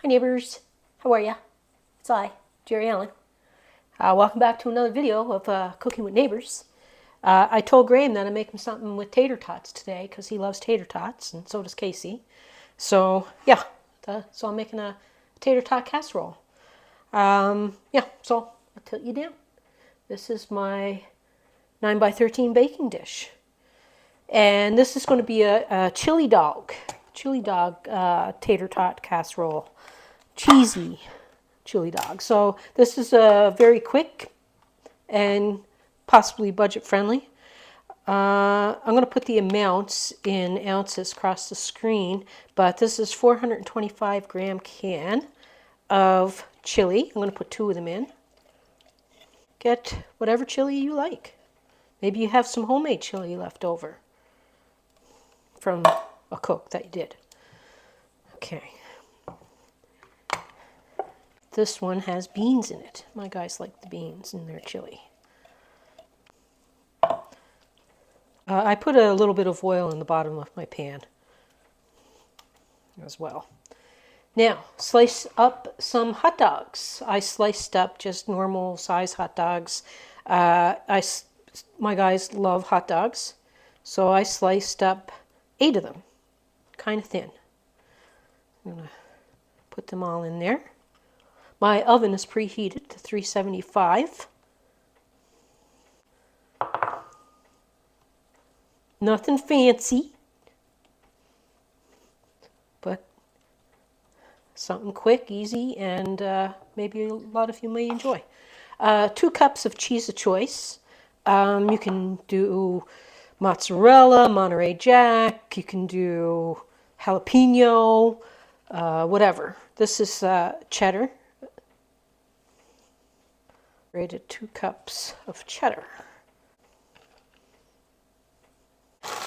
Hi neighbors, how are ya? It's I, Jerri-ellen. Welcome back to another video of cooking with neighbors. I told Graham that I'm making something with tater tots today because he loves tater tots and so does Casey. So yeah, so I'm making a tater tot casserole. Yeah, so I'll tilt you down. This is my 9 by 13 baking dish. And this is going to be a chili dog tater tot casserole. Cheesy chili dog. So this is a very quick and possibly budget friendly. I'm going to put the amounts in ounces across the screen, but this is 425 gram can of chili. I'm going to put 2 of them in. Get whatever chili you like. Maybe you have some homemade chili left over from a cook that you did. Okay. This one has beans in it. My guys like the beans in their chili. I put a little bit of oil in the bottom of my pan as well. Now, slice up some hot dogs. I sliced up just normal size hot dogs. My guys love hot dogs, so I sliced up 8 of them, kind of thin. I'm going to put them all in there. My oven is preheated to 375. Nothing fancy, but something quick, easy, and maybe a lot of you may enjoy. 2 cups of cheese of choice. You can do mozzarella, Monterey Jack, you can do jalapeno, whatever. This is cheddar. Grated 2 cups of cheddar.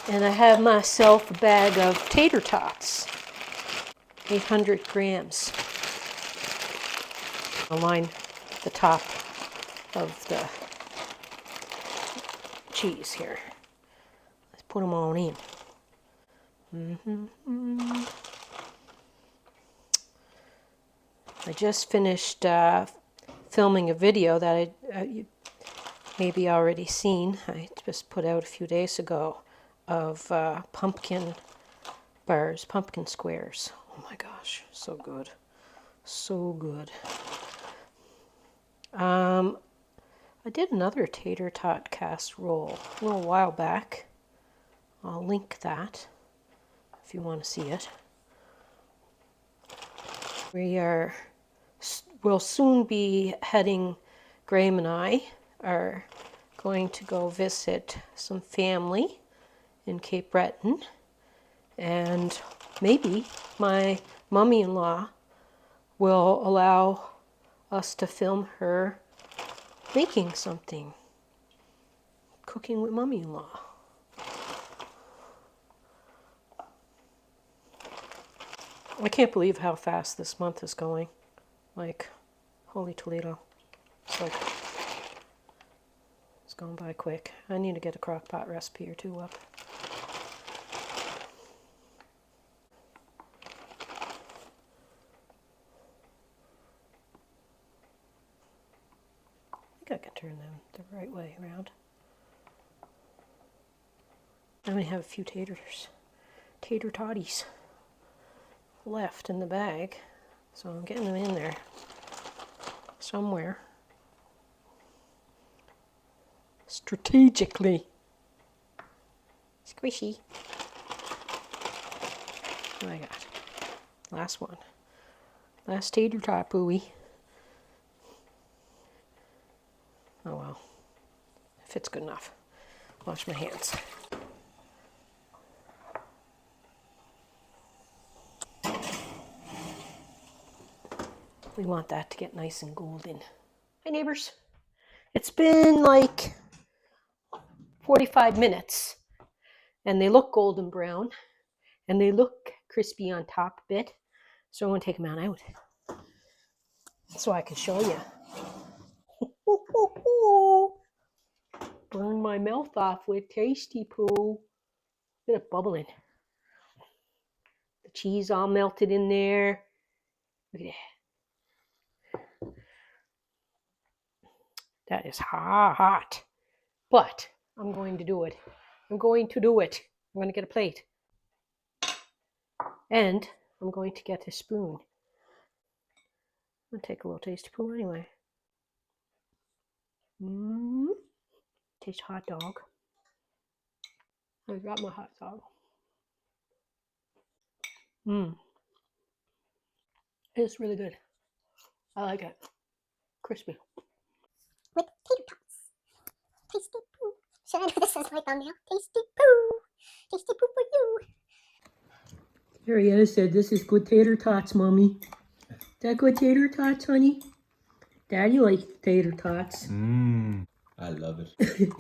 And I have myself a bag of tater tots, 800 grams. I'll line the top of the cheese here. Let's put them all in. I just finished filming a video that you maybe already seen. I just put out a few days ago of pumpkin bars, pumpkin squares. Oh my gosh, so good. So good. I did another tater tot casserole a little while back. I'll link that if you want to see it. We'll soon be heading, Graham and I are going to go visit some family in Cape Breton, and maybe my mummy-in-law will allow us to film her making something, cooking with mummy-in-law. I can't believe how fast this month is going. Like, holy Toledo. It's like, it's going by quick. I need to get a crock pot recipe or 2 up. I think I can turn them the right way around. I only have a few tater totties left in the bag, so I'm getting them in there somewhere strategically. Squishy. What I got? Last one. Last tater tot buoy. Oh well, if it's good enough. Wash my hands. We want that to get nice and golden. Hi neighbors. It's been like 45 minutes and they look golden brown and they look crispy on top a bit. So I'm going to take them out so I can show you. Burn my mouth off with tasty poo. Look at it bubbling. The cheese all melted in there. Look at that. That is hot. But I'm going to do it. I'm going to do it. I'm going to get a plate. And I'm going to get a spoon. I'm going to take a little tasty spoon anyway. Taste hot dog. I got my hot dog. It's really good. I like it. Crispy. With tater tots. Tasty poo. Should I do this as my thumbnail? Tasty poo. Tasty poo for you. Jerri-ellen said, "This is good tater tots, Mommy." That good tater tots, honey? Daddy likes tater tots. I love it.